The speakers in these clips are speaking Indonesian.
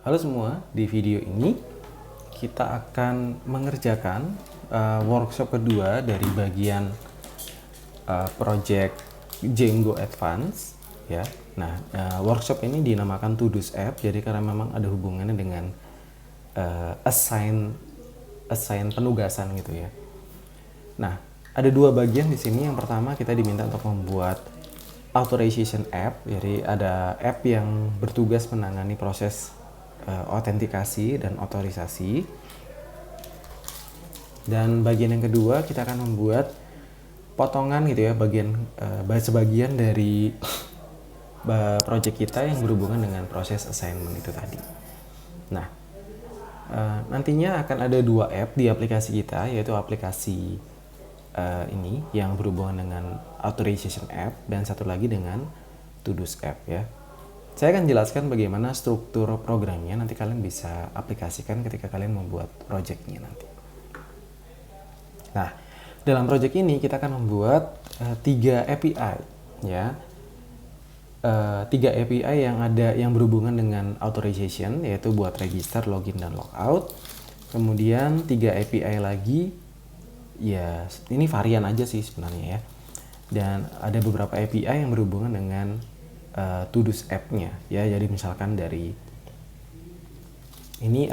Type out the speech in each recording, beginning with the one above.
Halo semua, di video ini kita akan mengerjakan workshop kedua dari bagian project Django Advance ya. Nah, workshop ini dinamakan To-Dos App jadi karena memang ada hubungannya dengan assign penugasan gitu ya. Nah, ada dua bagian di sini. Yang pertama kita diminta untuk membuat authorization app. Jadi ada app yang bertugas menangani proses autentikasi dan otorisasi. Dan bagian yang kedua kita akan membuat potongan gitu ya, sebagian dari project kita yang berhubungan dengan proses assignment itu tadi. Nah, nantinya akan ada dua app di aplikasi kita, yaitu aplikasi ini yang berhubungan dengan authorization app dan satu lagi dengan To-Dos app ya. Saya akan jelaskan bagaimana struktur programnya, nanti kalian bisa aplikasikan ketika kalian membuat projectnya nanti. Nah, dalam project ini kita akan membuat 3 API ya. 3 API yang berhubungan dengan authorization, yaitu buat register, login, dan logout. Kemudian 3 API lagi ya, ini varian aja sih sebenarnya ya. Dan ada beberapa API yang berhubungan dengan To-Dos app-nya ya. Jadi misalkan dari ini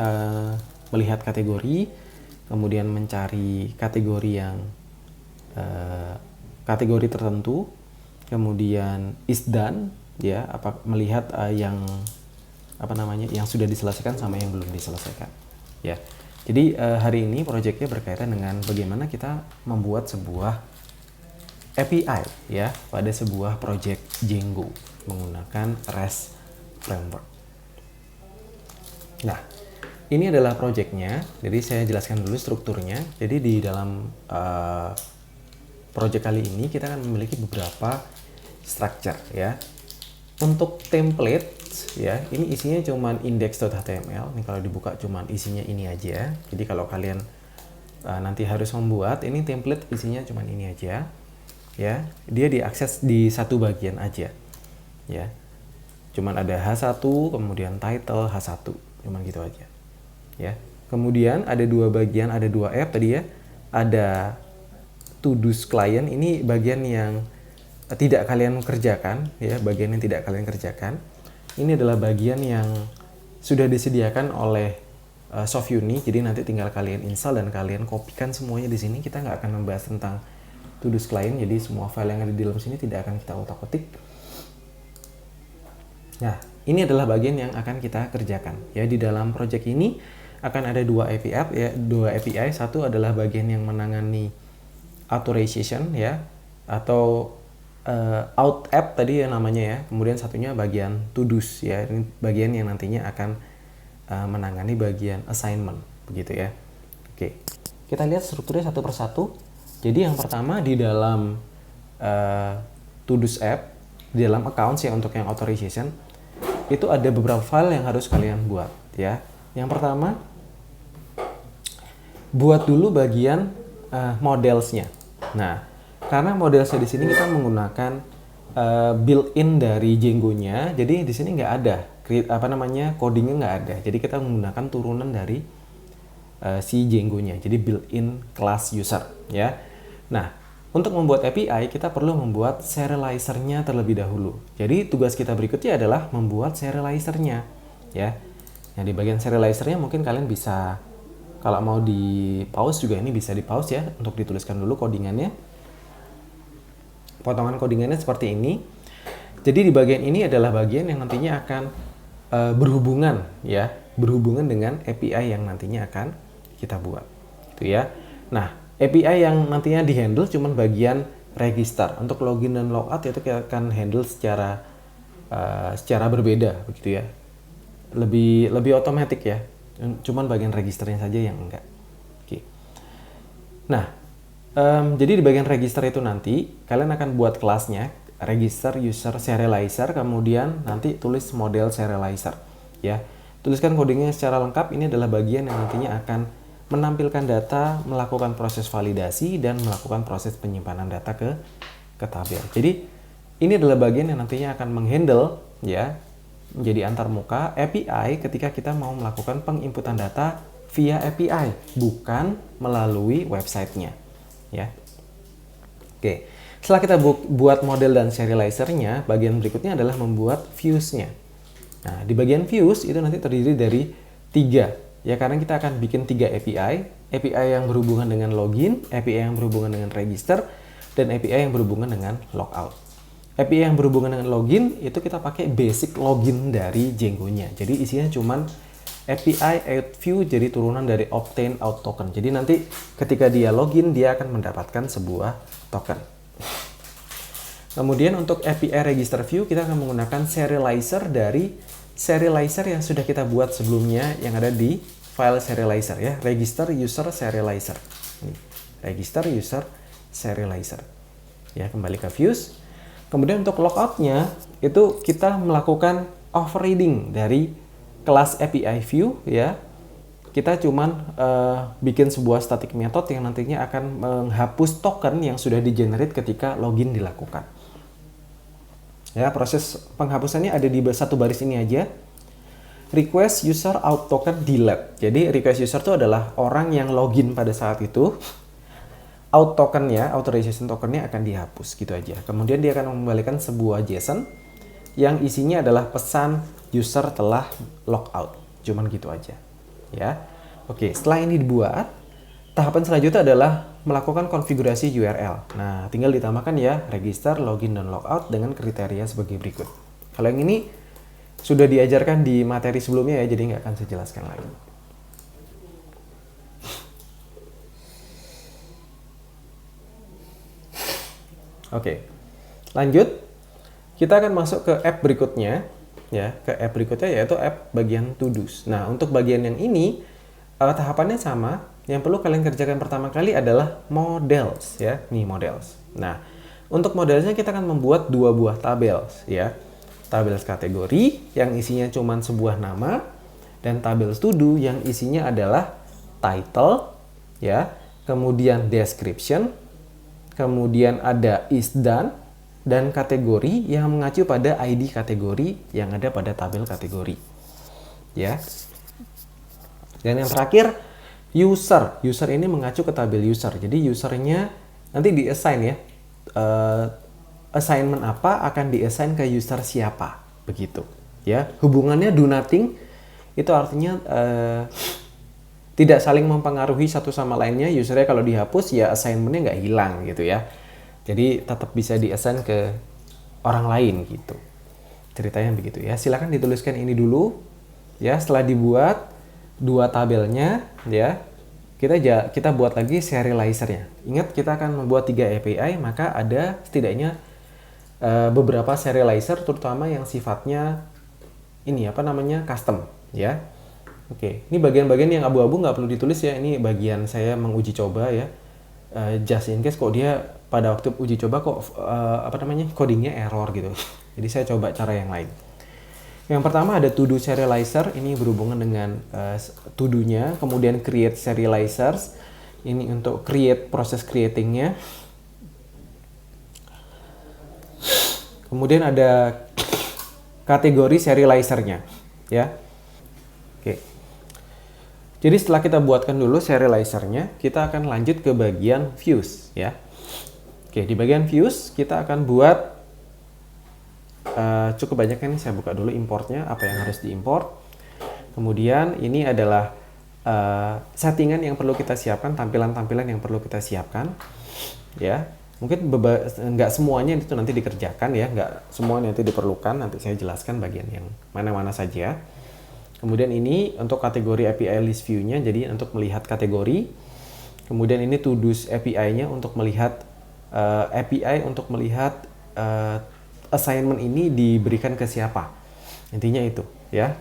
melihat kategori, kemudian mencari kategori yang kategori tertentu, kemudian is done ya, melihat yang sudah diselesaikan sama yang belum diselesaikan ya. Jadi hari ini proyeknya berkaitan dengan bagaimana kita membuat sebuah API ya pada sebuah project Django menggunakan REST framework. Nah, ini adalah projectnya. Jadi saya jelaskan dulu strukturnya. Jadi di dalam project kali ini kita akan memiliki beberapa structure ya. Untuk template ya, ini isinya cuman index.html. Ini kalau dibuka cuman isinya ini aja. Jadi kalau kalian nanti harus membuat, ini template isinya cuman ini aja ya. Dia diakses di satu bagian aja ya. Cuman ada H1, kemudian title H1, cuman gitu aja ya. Kemudian ada dua bagian, ada dua app tadi ya. Ada To-Dos client, ini bagian yang tidak kalian kerjakan ya, bagian yang tidak kalian kerjakan. Ini adalah bagian yang sudah disediakan oleh Sofuni, jadi nanti tinggal kalian install dan kalian kopikan semuanya di sini. Kita nggak akan membahas tentang To-Dos client, jadi semua file yang ada di dalam sini tidak akan kita otak-atik. Nah, ini adalah bagian yang akan kita kerjakan ya. Di dalam project ini akan ada dua API ya, dua API. Satu adalah bagian yang menangani authorization ya, atau out app tadi ya namanya ya. Kemudian satunya bagian To-Dos ya. Ini bagian yang nantinya akan menangani bagian assignment begitu ya. Oke. Kita lihat strukturnya satu persatu. Jadi yang pertama di dalam To-Dos app, di dalam accounts ya, untuk yang authorization itu ada beberapa file yang harus kalian buat ya. Yang pertama, buat dulu bagian modelsnya. Nah, karena modelsnya di sini kita menggunakan built-in dari Django-nya, jadi di sini nggak ada codingnya nggak ada. Jadi kita menggunakan turunan dari si Django-nya. Jadi built-in class user ya. Nah, untuk membuat API kita perlu membuat serializer-nya terlebih dahulu. Jadi tugas kita berikutnya adalah membuat serializer-nya ya. Nah, di bagian serializer-nya mungkin kalian bisa, kalau mau di pause juga ini bisa di pause ya, untuk dituliskan dulu codingannya. Potongan codingannya seperti ini. Jadi di bagian ini adalah bagian yang nantinya akan berhubungan dengan API yang nantinya akan kita buat gitu ya. Nah, API yang nantinya dihandle cuman bagian register. Untuk login dan logout itu kita akan handle secara berbeda begitu ya. Lebih otomatis ya. Cuman bagian registernya saja yang enggak. Oke. Nah, jadi di bagian register itu nanti kalian akan buat kelasnya register user serializer, kemudian nanti tulis model serializer ya. Tuliskan codingnya secara lengkap. Ini adalah bagian yang nantinya akan menampilkan data, melakukan proses validasi, dan melakukan proses penyimpanan data ke tabel. Jadi ini adalah bagian yang nantinya akan menghandle ya menjadi antarmuka API ketika kita mau melakukan penginputan data via API, bukan melalui websitenya, ya. Oke, setelah kita buat model dan serializernya, bagian berikutnya adalah membuat views-nya. Nah, di bagian views itu nanti terdiri dari 3, ya, karena kita akan bikin 3 API, API yang berhubungan dengan login, API yang berhubungan dengan register, dan API yang berhubungan dengan logout. API yang berhubungan dengan login itu kita pakai basic login dari Django-nya. Jadi isinya cuman API add view, jadi turunan dari obtain out token. Jadi nanti ketika dia login dia akan mendapatkan sebuah token. Kemudian untuk API register view kita akan menggunakan serializer dari serializer yang sudah kita buat sebelumnya yang ada di file serializer, ya, register user serializer. Ini, register user serializer. Ya, kembali ke views. Kemudian untuk logout-nya itu kita melakukan overriding dari kelas API view, ya. Kita cuman bikin sebuah static method yang nantinya akan menghapus token yang sudah di-generate ketika login dilakukan. Ya, proses penghapusannya ada di satu baris ini aja. Request user out token delete. Jadi request user itu adalah orang yang login pada saat itu. Out tokennya, authorization tokennya akan dihapus, gitu aja. Kemudian dia akan mengembalikan sebuah JSON yang isinya adalah pesan user telah logout. Cuman gitu aja, ya. Oke, setelah ini dibuat, tahapan selanjutnya adalah melakukan konfigurasi URL. Nah, tinggal ditambahkan ya register, login, dan logout dengan kriteria sebagai berikut. Kalau yang ini sudah diajarkan di materi sebelumnya ya, jadi nggak akan saya jelaskan lagi. Oke, lanjut. Kita akan masuk ke app berikutnya, ya, ke app berikutnya yaitu app bagian to dos. Nah, untuk bagian yang ini tahapannya sama. Yang perlu kalian kerjakan pertama kali adalah models, ya, nih models. Nah, untuk modelsnya kita akan membuat 2 buah tabels, ya, tabels kategori yang isinya cuma sebuah nama dan tabels to do yang isinya adalah title, ya, kemudian description. Kemudian ada is done dan kategori yang mengacu pada ID kategori yang ada pada tabel kategori. Ya. Dan yang terakhir user. User ini mengacu ke tabel user. Jadi usernya nanti di-assign ya. Assignment apa akan di-assign ke user siapa. Begitu. Ya. Hubungannya do nothing itu artinya tidak saling mempengaruhi satu sama lainnya. Usernya kalau dihapus ya assignmentnya nggak hilang gitu ya. Jadi tetap bisa di-assign ke orang lain gitu. Ceritanya begitu ya. Silakan dituliskan ini dulu ya. Setelah dibuat 2 tabelnya ya, kita buat lagi serializernya. Ingat kita akan membuat 3 API, maka ada setidaknya beberapa serializer terutama yang sifatnya ini apa namanya custom ya. Oke, ini bagian-bagian yang abu-abu nggak perlu ditulis ya. Ini bagian saya menguji coba ya. Just in case kok dia pada waktu uji coba kok codingnya error gitu. Jadi saya coba cara yang lain. Yang pertama ada to do serializer. Ini berhubungan dengan to do-nya. Kemudian create serializers. Ini untuk create proses creating-nya. Kemudian ada kategori serializer-nya ya. Oke. Jadi setelah kita buatkan dulu serializernya, kita akan lanjut ke bagian views ya. Oke, di bagian views kita akan buat cukup banyak ini. Saya buka dulu importnya, apa yang harus diimport. Kemudian ini adalah settingan yang perlu kita siapkan, tampilan-tampilan yang perlu kita siapkan ya. Mungkin nggak semuanya itu nanti dikerjakan ya, nggak semuanya nanti diperlukan. Nanti saya jelaskan bagian yang mana-mana saja. Kemudian ini untuk kategori API list view-nya, jadi untuk melihat kategori. Kemudian ini to do's API-nya untuk melihat API untuk melihat assignment ini diberikan ke siapa. Intinya itu ya.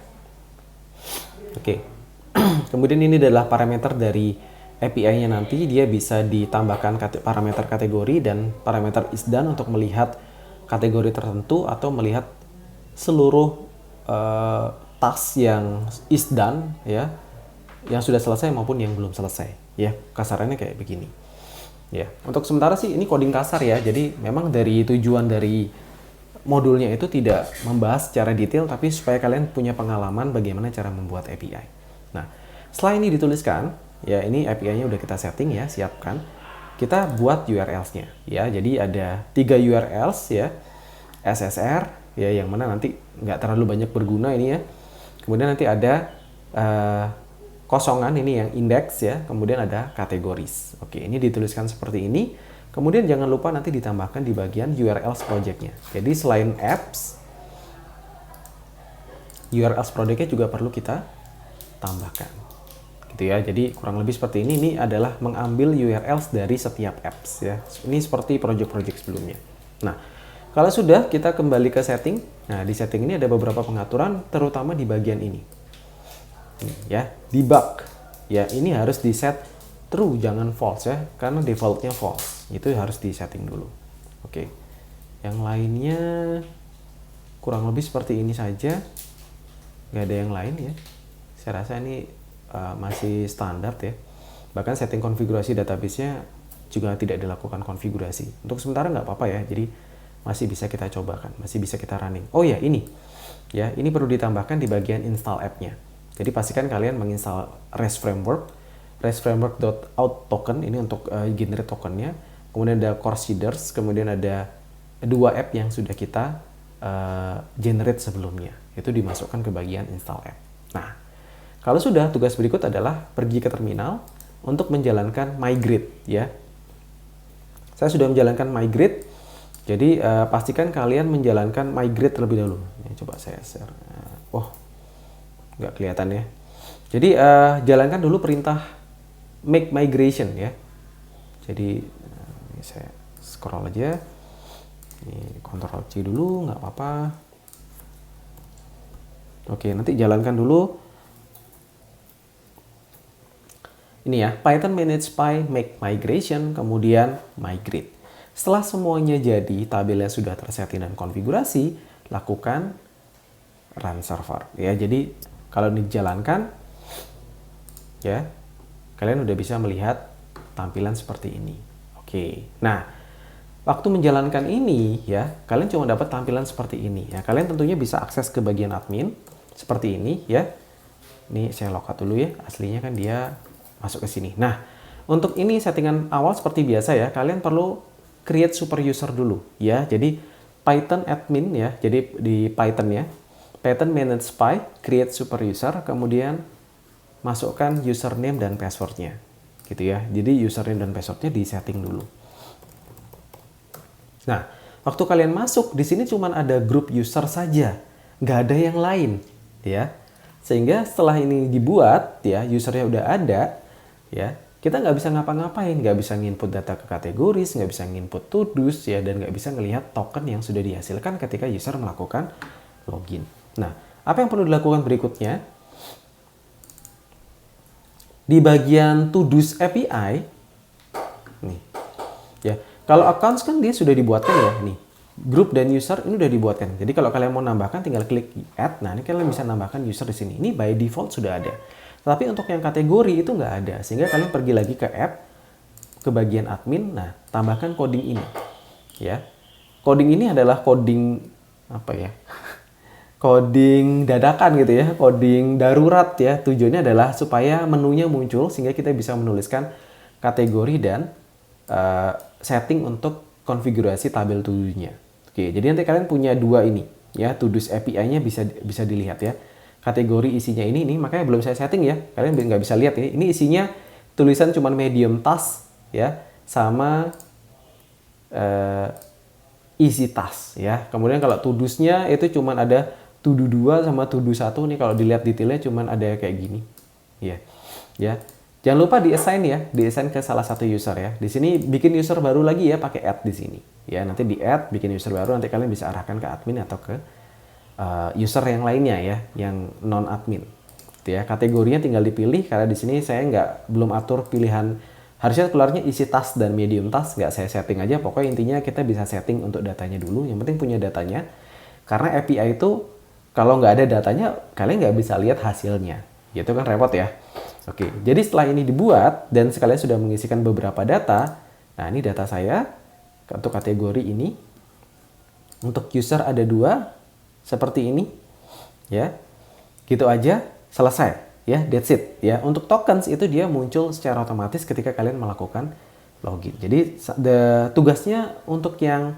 Oke. Kemudian ini adalah parameter dari API-nya nanti. Dia bisa ditambahkan parameter kategori dan parameter is done untuk melihat kategori tertentu atau melihat seluruh task yang is done ya, yang sudah selesai maupun yang belum selesai ya. Kasarannya kayak begini ya. Untuk sementara sih ini coding kasar ya. Jadi memang dari tujuan dari modulnya itu tidak membahas secara detail, tapi supaya kalian punya pengalaman bagaimana cara membuat API. Nah, setelah ini dituliskan, ya ini API-nya udah kita setting ya, siapkan. Kita buat URLs-nya ya. Jadi ada 3 URLs ya. SSR ya, yang mana nanti nggak terlalu banyak berguna ini ya. Kemudian nanti ada kosongan, ini yang index ya. Kemudian ada kategoris. Oke, ini dituliskan seperti ini. Kemudian jangan lupa nanti ditambahkan di bagian URLs project-nya. Jadi selain apps, URLs project-nya juga perlu kita tambahkan. Gitu ya. Jadi kurang lebih seperti ini. Ini adalah mengambil URLs dari setiap apps ya. Ini seperti project-project sebelumnya. Nah, kalau sudah, kita kembali ke setting. Nah, di setting ini ada beberapa pengaturan, terutama di bagian ini. Ya, debug. Ya, ini harus di set true, jangan false ya, karena defaultnya false. Itu harus di setting dulu. Oke. Yang lainnya kurang lebih seperti ini saja. Nggak ada yang lain ya. Saya rasa ini masih standar ya. Bahkan setting konfigurasi database-nya juga tidak dilakukan konfigurasi. Untuk sementara nggak apa-apa ya. Jadi masih bisa kita cobakan, masih bisa kita running. Oh ya, ini. Ya, ini perlu ditambahkan di bagian install app-nya. Jadi pastikan kalian menginstal REST Framework. REST Framework.out_token ini untuk generate tokennya. Kemudian ada core seeders, kemudian ada 2 app yang sudah kita generate sebelumnya. Itu dimasukkan ke bagian install app. Nah, kalau sudah, tugas berikut adalah pergi ke terminal untuk menjalankan migrate ya. Saya sudah menjalankan migrate. Jadi pastikan kalian menjalankan migrate terlebih dahulu. Ini coba saya share. Oh, nggak kelihatan ya. Jadi jalankan dulu perintah make migration ya. Jadi ini saya scroll aja. Ini Ctrl C dulu, nggak apa-apa. Oke, nanti jalankan dulu. Ini ya, Python manage py make migration, kemudian migrate. Setelah semuanya jadi, tabelnya sudah tersetting dan konfigurasi, lakukan run server. Ya, jadi kalau dijalankan, ya, kalian udah bisa melihat tampilan seperti ini. Oke, nah, waktu menjalankan ini, ya, kalian cuma dapat tampilan seperti ini. Ya, kalian tentunya bisa akses ke bagian admin seperti ini, ya. Ini saya logout dulu ya, aslinya kan dia masuk ke sini. Nah, untuk ini settingan awal seperti biasa ya, kalian perlu create super user dulu ya. Jadi Python admin ya. Jadi di Python ya, Python manage py, create super user, kemudian masukkan username dan passwordnya, gitu ya. Jadi username dan passwordnya di setting dulu. Nah, waktu kalian masuk di sini cuma ada grup user saja, nggak ada yang lain ya. Sehingga setelah ini dibuat ya, usernya udah ada ya, kita nggak bisa ngapa-ngapain, nggak bisa nginput data ke kategoris, nggak bisa nginput to-dos ya, dan nggak bisa ngelihat token yang sudah dihasilkan ketika user melakukan login. Nah, apa yang perlu dilakukan berikutnya? Di bagian to-dos API, nih, ya, kalau accounts kan dia sudah dibuatkan ya, nih, grup dan user ini udah dibuatkan. Jadi kalau kalian mau nambahkan, tinggal klik add. Nah, ini kalian bisa nambahkan user di sini. Ini by default sudah ada. Tapi untuk yang kategori itu nggak ada, sehingga kalian pergi lagi ke app, ke bagian admin, nah tambahkan coding ini, ya. Coding ini adalah coding apa ya? Coding dadakan gitu ya, coding darurat ya. Tujuannya adalah supaya menunya muncul sehingga kita bisa menuliskan kategori dan setting untuk konfigurasi tabel to-do-nya. Oke, jadi nanti kalian punya dua ini, ya. To-dos API-nya bisa dilihat ya. Kategori isinya ini, makanya belum saya setting ya, kalian nggak bisa lihat ini isinya tulisan cuma medium task ya, sama easy task ya. Kemudian kalau to-dos-nya itu cuma ada to-do 2 sama to-do 1 nih, kalau dilihat detailnya cuma ada kayak gini ya. Jangan lupa di-assign ya, di-assign ke salah satu user ya. Di sini bikin user baru lagi ya, pakai add di sini ya. Nanti di add, bikin user baru, nanti kalian bisa arahkan ke admin atau ke user yang lainnya ya, yang non admin ya. Kategorinya tinggal dipilih, karena di sini saya belum atur pilihan, harusnya keluarnya isi task dan medium task, nggak saya setting aja. Pokoknya intinya kita bisa setting untuk datanya dulu, yang penting punya datanya, karena API itu kalau nggak ada datanya kalian nggak bisa lihat hasilnya, gitu kan, repot ya. Oke, jadi setelah ini dibuat dan sekalian sudah mengisikan beberapa data, nah ini data saya untuk kategori ini. Untuk user ada 2 seperti ini, ya. Gitu aja, selesai, ya. That's it, ya. Untuk tokens itu dia muncul secara otomatis ketika kalian melakukan login. Jadi tugasnya untuk yang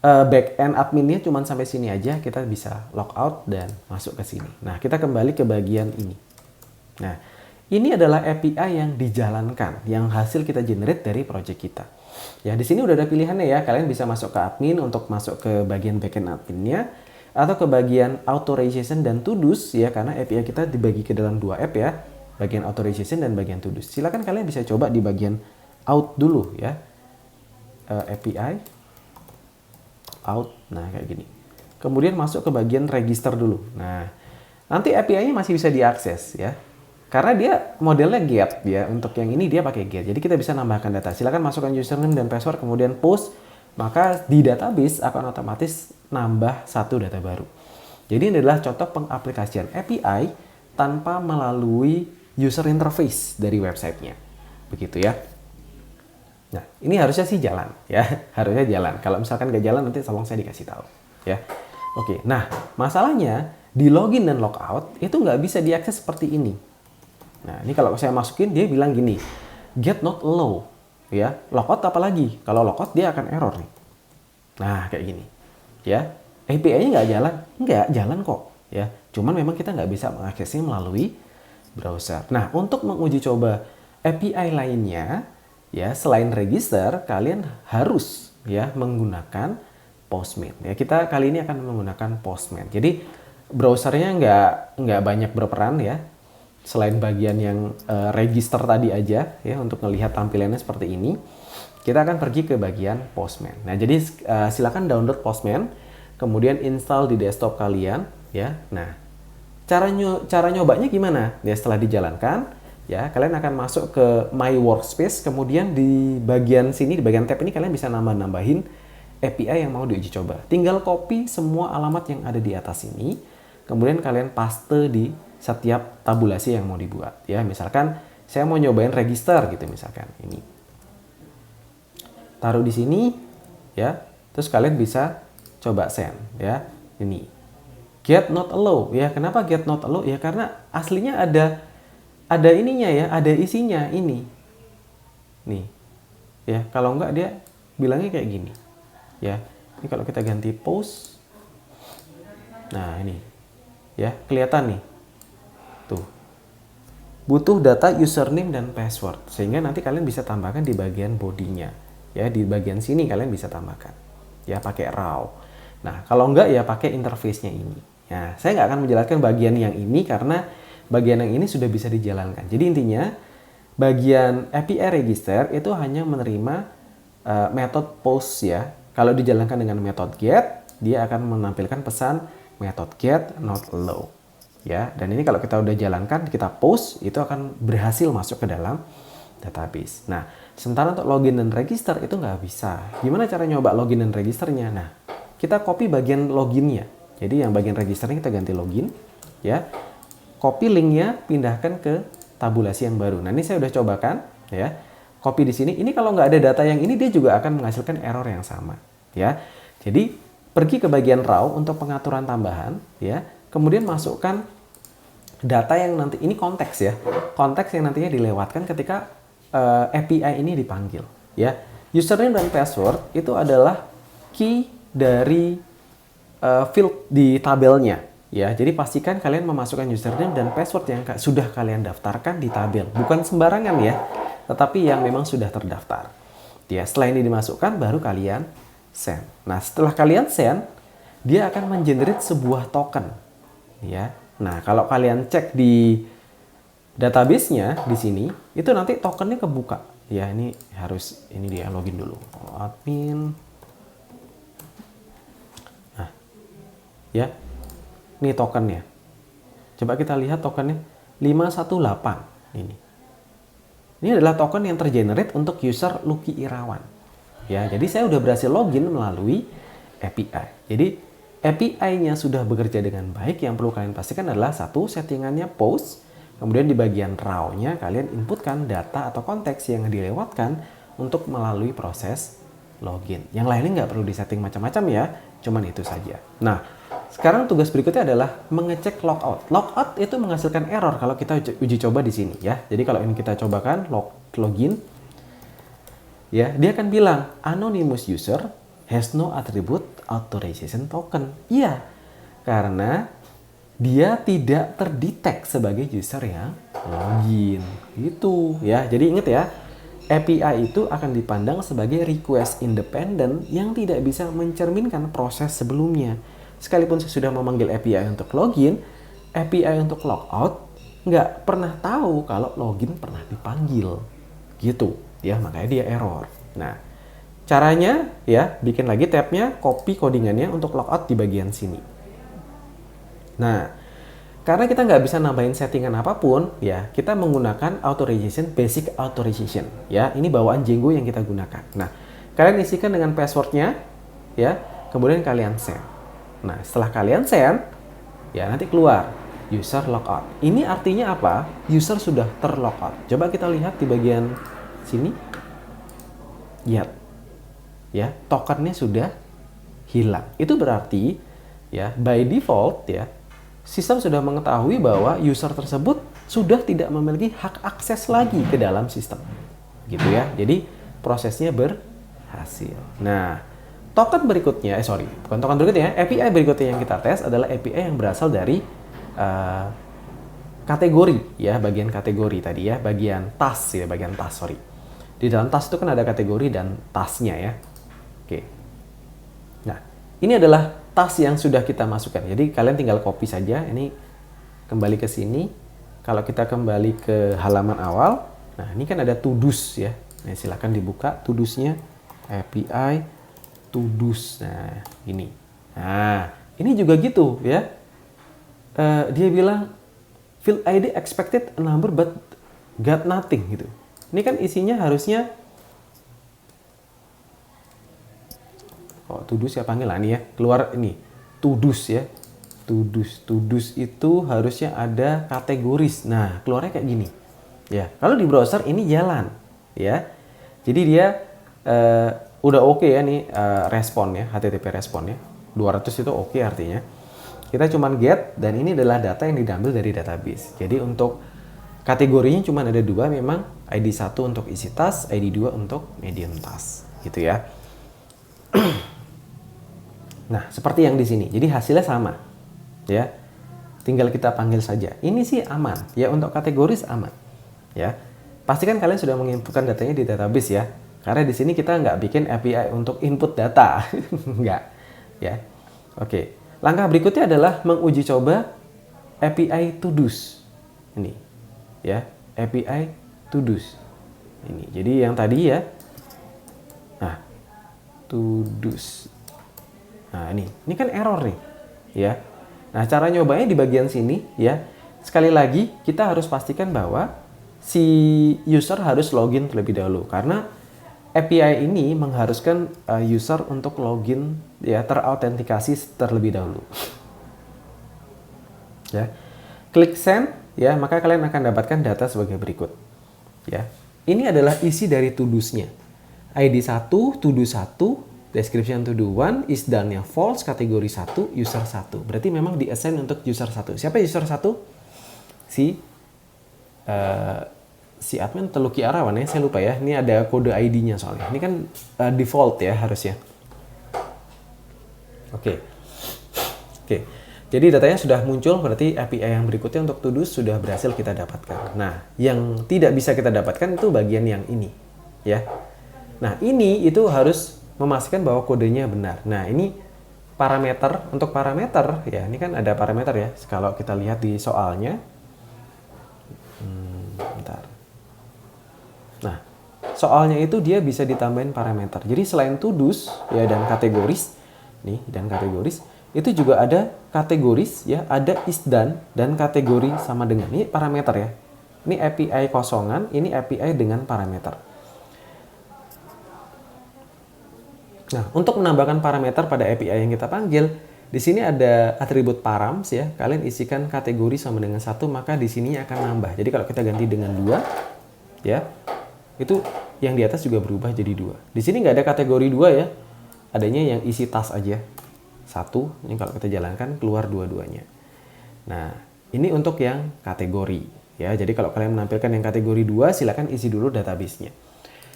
back-end adminnya cuma sampai sini aja, kita bisa logout dan masuk ke sini. Nah, kita kembali ke bagian ini. Nah, ini adalah API yang dijalankan, yang hasil kita generate dari project kita. Ya, di sini udah ada pilihannya ya. Kalian bisa masuk ke admin untuk masuk ke bagian backend adminnya atau ke bagian authorization dan to-dos ya, karena API kita dibagi ke dalam 2 app ya, bagian authorization dan bagian to-dos. Silakan kalian bisa coba di bagian out dulu ya. API out. Nah, kayak gini. Kemudian masuk ke bagian register dulu. Nah, nanti API-nya masih bisa diakses ya. Karena dia modelnya get ya, untuk yang ini dia pakai get. Jadi kita bisa nambahkan data. Silakan masukkan username dan password, kemudian post, maka di database akan otomatis nambah 1 data baru. Jadi ini adalah contoh pengaplikasian API tanpa melalui user interface dari websitenya. Begitu ya. Nah, ini harusnya sih jalan ya, harusnya jalan. Kalau misalkan nggak jalan nanti tolong saya dikasih tahu ya. Oke, nah masalahnya di login dan logout itu nggak bisa diakses seperti ini. Nah, ini kalau saya masukin dia bilang gini, get not allow, ya. Logout apalagi? Kalau logout dia akan error nih. Nah, kayak gini, ya. API-nya nggak jalan? Nggak jalan kok, ya. Cuman memang kita nggak bisa mengaksesnya melalui browser. Nah, untuk menguji coba API lainnya, ya, selain register, kalian harus ya menggunakan Postman. Ya, kita kali ini akan menggunakan Postman. Jadi browsernya nggak banyak berperan ya. Selain bagian yang register tadi aja ya, untuk melihat tampilannya seperti ini, kita akan pergi ke bagian Postman. Nah, jadi silakan download Postman, kemudian install di desktop kalian ya. Nah, cara nyobanya gimana? Ya, setelah dijalankan ya, kalian akan masuk ke My Workspace, kemudian di bagian sini, di bagian tab ini kalian bisa nambahin API yang mau diuji coba. Tinggal copy semua alamat yang ada di atas ini, kemudian kalian paste di setiap tabulasi yang mau dibuat ya. Misalkan saya mau nyobain register gitu, misalkan ini taruh di sini ya, terus kalian bisa coba send ya. Ini get not allow ya. Kenapa get not allow ya? Karena aslinya ada ininya ya, ada isinya ini nih ya. Kalau enggak dia bilangnya kayak gini ya. Ini kalau kita ganti post, nah ini ya, kelihatan nih tuh, butuh data username dan password, sehingga nanti kalian bisa tambahkan di bagian bodinya ya. Di bagian sini kalian bisa tambahkan ya pakai raw. Nah, kalau enggak ya pakai interface-nya ini. Nah, saya nggak akan menjelaskan bagian yang ini karena bagian yang ini sudah bisa dijalankan. Jadi intinya bagian API register itu hanya menerima metode post ya. Kalau dijalankan dengan metode get, dia akan menampilkan pesan metode get not allow. Ya, dan ini kalau kita udah jalankan, kita post, itu akan berhasil masuk ke dalam database. Nah, sementara untuk login dan register itu nggak bisa. Gimana cara nyoba login dan registernya? Nah, kita copy bagian loginnya. Jadi yang bagian registernya kita ganti login, ya. Copy linknya, pindahkan ke tabulasi yang baru. Nah, ini saya udah cobakan, ya. Copy di sini. Ini kalau nggak ada data yang ini, dia juga akan menghasilkan error yang sama, ya. Jadi pergi ke bagian raw untuk pengaturan tambahan, ya. Kemudian masukkan data yang nanti, ini konteks ya, konteks yang nantinya dilewatkan ketika API ini dipanggil ya. Username dan password itu adalah key dari field di tabelnya ya. Jadi pastikan kalian memasukkan username dan password yang sudah kalian daftarkan di tabel, bukan sembarangan ya, tetapi yang memang sudah terdaftar ya. Setelah ini dimasukkan, baru kalian send. Nah, setelah kalian send, dia akan mengenerate sebuah token ya. Nah, kalau kalian cek di database-nya di sini, itu nanti tokennya kebuka. Ya, ini harus, ini dia login dulu. Admin. Nah, ya. Ini tokennya. Coba kita lihat tokennya 518 ini. Ini adalah token yang tergenerate untuk user Lucky Irawan. Ya, jadi saya udah berhasil login melalui API. Jadi API-nya sudah bekerja dengan baik. Yang perlu kalian pastikan adalah satu, settingannya post. Kemudian di bagian raw-nya kalian inputkan data atau konteks yang dilewatkan untuk melalui proses login. Yang lainnya nggak perlu disetting macam-macam ya, cuman itu saja. Nah, sekarang tugas berikutnya adalah mengecek logout. Logout itu menghasilkan error kalau kita uji coba di sini ya. Jadi kalau ini kita cobakan login, ya dia akan bilang anonymous user has no attribute authorization token. Iya, karena dia tidak terdetek sebagai user yang login. Gitu ya. Jadi ingat ya, API itu akan dipandang sebagai request independent yang tidak bisa mencerminkan proses sebelumnya. Sekalipun saya sudah memanggil API untuk login, API untuk logout nggak pernah tahu kalau login pernah dipanggil. Gitu ya, makanya dia error. Nah, caranya ya, bikin lagi tabnya, copy codingannya untuk logout di bagian sini. Nah, karena kita nggak bisa nambahin settingan apapun, ya kita menggunakan authorization, basic authorization. Ya, ini bawaan Django yang kita gunakan. Nah, kalian isikan dengan passwordnya, ya, kemudian kalian send. Nah, setelah kalian send, ya nanti keluar user logout. Ini artinya apa? User sudah terlogout. Coba kita lihat di bagian sini. Lihat, ya, tokennya sudah hilang. Itu berarti, ya, by default, ya, sistem sudah mengetahui bahwa user tersebut sudah tidak memiliki hak akses lagi ke dalam sistem. Gitu ya. Jadi prosesnya berhasil. Nah, token berikutnya, bukan token berikutnya, API berikutnya yang kita tes adalah API yang berasal dari kategori ya, bagian kategori tadi ya, bagian task ya, bagian task, Di dalam task itu kan ada kategori dan tasknya ya. Oke. Nah, ini adalah task yang sudah kita masukkan. Jadi kalian tinggal copy saja. Ini kembali ke sini. Kalau kita kembali ke halaman awal, nah ini kan ada to-dos ya. Nah, silakan dibuka to-dos-nya, API to-dos. Nah, ini. Nah, ini juga gitu ya. Dia bilang field ID expected a number but got nothing gitu. Ini kan isinya harusnya to-dos ya, panggil lah nih ya, keluar ini to-dos ya, to-dos itu harusnya ada kategoris. Nah, keluarnya kayak gini ya. Kalau di browser ini jalan ya, jadi dia udah oke ya nih, responnya, HTTP responnya 200 itu oke artinya. Kita cuman get, dan ini adalah data yang diambil dari database. Jadi untuk kategorinya cuma ada dua memang, ID 1 untuk isi task, ID 2 untuk medium task gitu ya. Nah, seperti yang di sini. Jadi hasilnya sama. Ya. Tinggal kita panggil saja. Ini sih aman. Ya, untuk kategoris aman. Ya. Pastikan kalian sudah menginputkan datanya di database ya. Karena di sini kita nggak bikin API untuk input data. Nggak. Ya. Oke. Langkah berikutnya adalah menguji coba API to-dos. Ini. Ya. API to-dos. Ini. Jadi yang tadi ya. Nah. To-dos. Nah, ini kan error nih, ya. Nah, cara nyobanya di bagian sini, ya. Sekali lagi, kita harus pastikan bahwa si user harus login terlebih dahulu, karena API ini mengharuskan user untuk login, ya, terautentikasi terlebih dahulu. Ya, klik send, ya, maka kalian akan dapatkan data sebagai berikut, ya. Ini adalah isi dari to-dos-nya. ID 1, to-do 1. Description to do 1, is done-nya false, kategori 1, user 1. Berarti memang di-assign untuk user 1. Siapa user 1? Si admin Teluki Arawan ya, saya lupa ya. Ini ada kode ID-nya soalnya. Ini kan default ya harusnya. Oke. Jadi datanya sudah muncul, berarti API yang berikutnya untuk to-do sudah berhasil kita dapatkan. Nah, yang tidak bisa kita dapatkan itu bagian yang ini. Ya. Nah, ini itu harus memastikan bahwa kodenya benar. Nah, ini parameter, untuk parameter ya, ini kan ada parameter ya. Kalau kita lihat di soalnya, bentar. Nah, soalnya itu dia bisa ditambahin parameter. Jadi selain to-dos ya dan kategoris, nih dan kategoris, itu juga ada kategoris ya, ada is done dan kategori sama dengan. Ini parameter ya. Ini API kosongan, ini API dengan parameter. Nah, untuk menambahkan parameter pada API yang kita panggil, di sini ada atribut params ya. Kalian isikan kategori sama dengan 1, maka di sininya akan nambah. Jadi kalau kita ganti dengan 2, ya, itu yang di atas juga berubah jadi 2. Di sini nggak ada kategori 2 ya. Adanya yang isi tas aja. 1, ini kalau kita jalankan keluar dua-duanya. Nah, ini untuk yang kategori ya. Jadi kalau kalian menampilkan yang kategori 2, silakan isi dulu database-nya.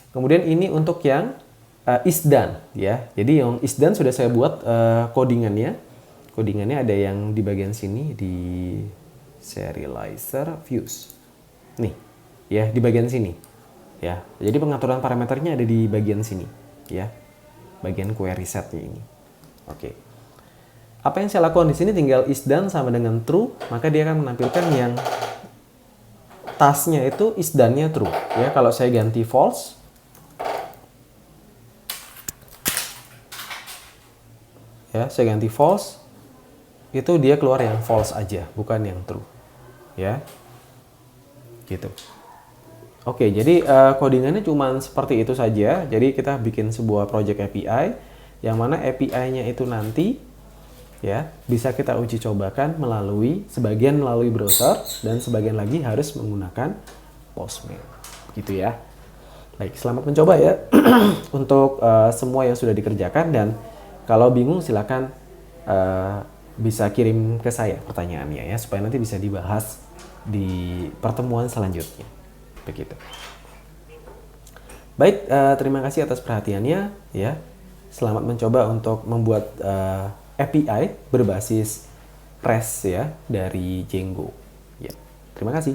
Kemudian ini untuk yang is done ya. Jadi yang is done sudah saya buat codingannya. Codingannya ada yang di bagian sini di serializer views. Nih, ya di bagian sini. Ya. Jadi pengaturan parameternya ada di bagian sini ya. Bagian query setnya ini. Oke. Apa yang saya lakukan di sini tinggal is done sama dengan true, maka dia akan menampilkan yang tasknya itu is done-nya true. Ya, kalau saya ganti false, ya saya ganti false, itu dia keluar yang false aja, bukan yang true. Ya, gitu. Oke, jadi codingannya cuma seperti itu saja. Jadi kita bikin sebuah project API, yang mana API-nya itu nanti ya bisa kita uji cobakan sebagian melalui browser dan sebagian lagi harus menggunakan Postman, gitu ya. Baik, selamat mencoba ya untuk semua yang sudah dikerjakan, dan kalau bingung silakan bisa kirim ke saya pertanyaannya ya, supaya nanti bisa dibahas di pertemuan selanjutnya. Begitu. Baik, terima kasih atas perhatiannya ya. Selamat mencoba untuk membuat API berbasis REST ya dari Django. Ya, terima kasih.